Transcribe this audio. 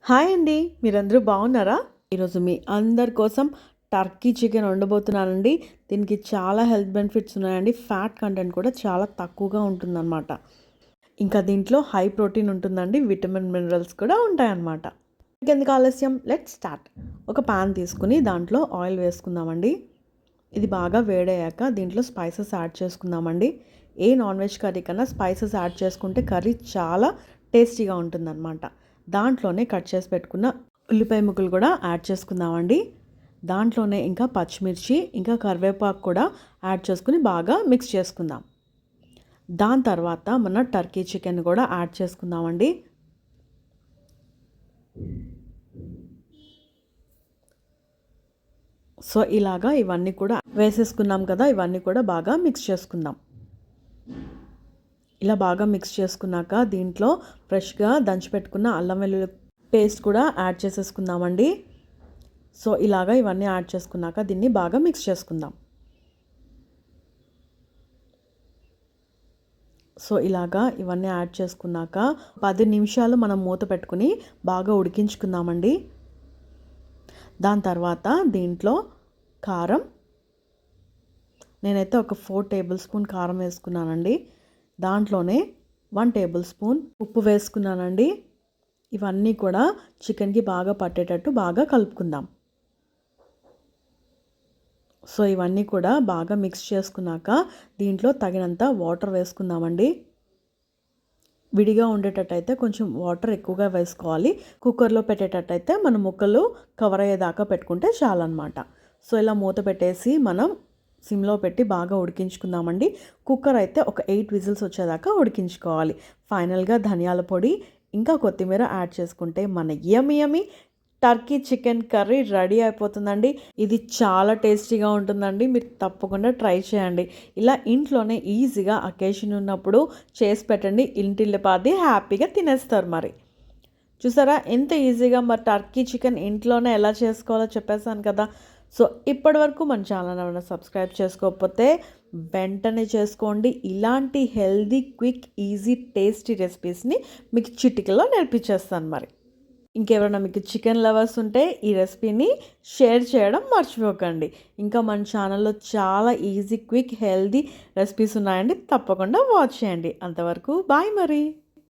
Hi అండి, మీరందరూ బాగున్నారా? ఈరోజు మీ అందరి కోసం టర్కీ చికెన్ వండబోతున్నానండి. దీనికి చాలా హెల్త్ బెనిఫిట్స్ ఉన్నాయండి. ఫ్యాట్ కంటెంట్ కూడా చాలా తక్కువగా ఉంటుందన్నమాట. ఇంకా దీంట్లో హై ప్రోటీన్ ఉంటుందండి. విటమిన్ మినరల్స్ కూడా ఉంటాయన్నమాట. ఇంకెందుకు ఆలస్యం, లెట్స్ స్టార్ట్. ఒక పాన్ తీసుకుని దాంట్లో ఆయిల్ వేసుకుందామండి. ఇది బాగా వేడయ్యాక దీంట్లో స్పైసెస్ యాడ్ చేసుకుందామండి. ఏ నాన్ వెజ్ కర్రీ కన్నా స్పైసెస్ యాడ్ చేసుకుంటే కర్రీ చాలా టేస్టీగా ఉంటుందన్నమాట. దాంట్లోనే కట్ చేసి పెట్టుకున్న ఉల్లిపాయ ముక్కలు కూడా యాడ్ చేసుకుందామండి. దాంట్లోనే ఇంకా పచ్చిమిర్చి ఇంకా కరివేపాకు కూడా యాడ్ చేసుకుని బాగా మిక్స్ చేసుకుందాం. దాని తర్వాత మన టర్కీ చికెన్ కూడా యాడ్ చేసుకుందామండి. సో ఇలాగా ఇవన్నీ కూడా వేసేసుకున్నాం కదా, ఇవన్నీ కూడా బాగా మిక్స్ చేసుకుందాం. ఇలా బాగా మిక్స్ చేసుకున్నాక దీంట్లో ఫ్రెష్గా దంచిపెట్టుకున్న అల్లం వెల్లుల్లి పేస్ట్ కూడా యాడ్ చేసేసుకుందామండి. సో ఇలాగా ఇవన్నీ యాడ్ చేసుకున్నాక దీన్ని బాగా మిక్స్ చేసుకుందాం. సో ఇలాగా ఇవన్నీ యాడ్ చేసుకున్నాక 10 నిమిషాలు మనం మూత పెట్టుకుని బాగా ఉడికించుకుందామండి. దాని తర్వాత దీంట్లో కారం, నేనైతే ఒక 4 టేబుల్ స్పూన్ కారం వేసుకున్నానండి. దాంట్లోనే 1 టేబుల్ స్పూన్ ఉప్పు వేసుకున్నానండి. ఇవన్నీ కూడా చికెన్కి బాగా పట్టేటట్టు బాగా కలుపుకుందాం. సో ఇవన్నీ కూడా బాగా మిక్స్ చేసుకున్నాక దీంట్లో తగినంత వాటర్ వేసుకుందామండి. విడిగా ఉండేటట్టయితే కొంచెం వాటర్ ఎక్కువగా వేసుకోవాలి. కుక్కర్లో పెట్టేటట్టయితే మన ముక్కలు కవర్ అయ్యేదాకా పెట్టుకుంటే చాలన్నమాట. సో ఇలా మూత పెట్టేసి మనం సిమ్లో పెట్టి బాగా ఉడికించుకుందామండి. కుక్కర్ అయితే ఒక 8 విజిల్స్ వచ్చేదాకా ఉడికించుకోవాలి. ఫైనల్గా ధనియాల పొడి ఇంకా కొత్తిమీర యాడ్ చేసుకుంటే మన యమ్మీ టర్కీ చికెన్ కర్రీ రెడీ అయిపోతుందండి. ఇది చాలా టేస్టీగా ఉంటుందండి. మీరు తప్పకుండా ట్రై చేయండి. ఇలా ఇంట్లోనే ఈజీగా అకేషన్ ఉన్నప్పుడు చేసి పెట్టండి. ఇంటిల్లిపాది హ్యాపీగా తినేస్తారు. మరి చూసారా ఎంత ఈజీగా మరి టర్కీ చికెన్ ఇంట్లోనే ఎలా చేసుకోవాలో చెప్పేసాను కదా. సో ఇప్పటి వరకు మన ఛానల్ ఏమైనా సబ్స్క్రైబ్ చేసుకోకపోతే వెంటనే చేసుకోండి. ఇలాంటి హెల్దీ, క్విక్, ఈజీ, టేస్టీ రెసిపీస్ని మీకు చిటికలో నేర్పించేస్తాను. మరి ఇంకెవరైనా మీకు చికెన్ లవర్స్ ఉంటే ఈ రెసిపీని షేర్ చేయడం మర్చిపోకండి. ఇంకా మన ఛానల్లో చాలా ఈజీ, క్విక్, హెల్దీ రెసిపీస్ ఉన్నాయండి. తప్పకుండా వాచ్ చేయండి. అంతవరకు బాయ్ మరి.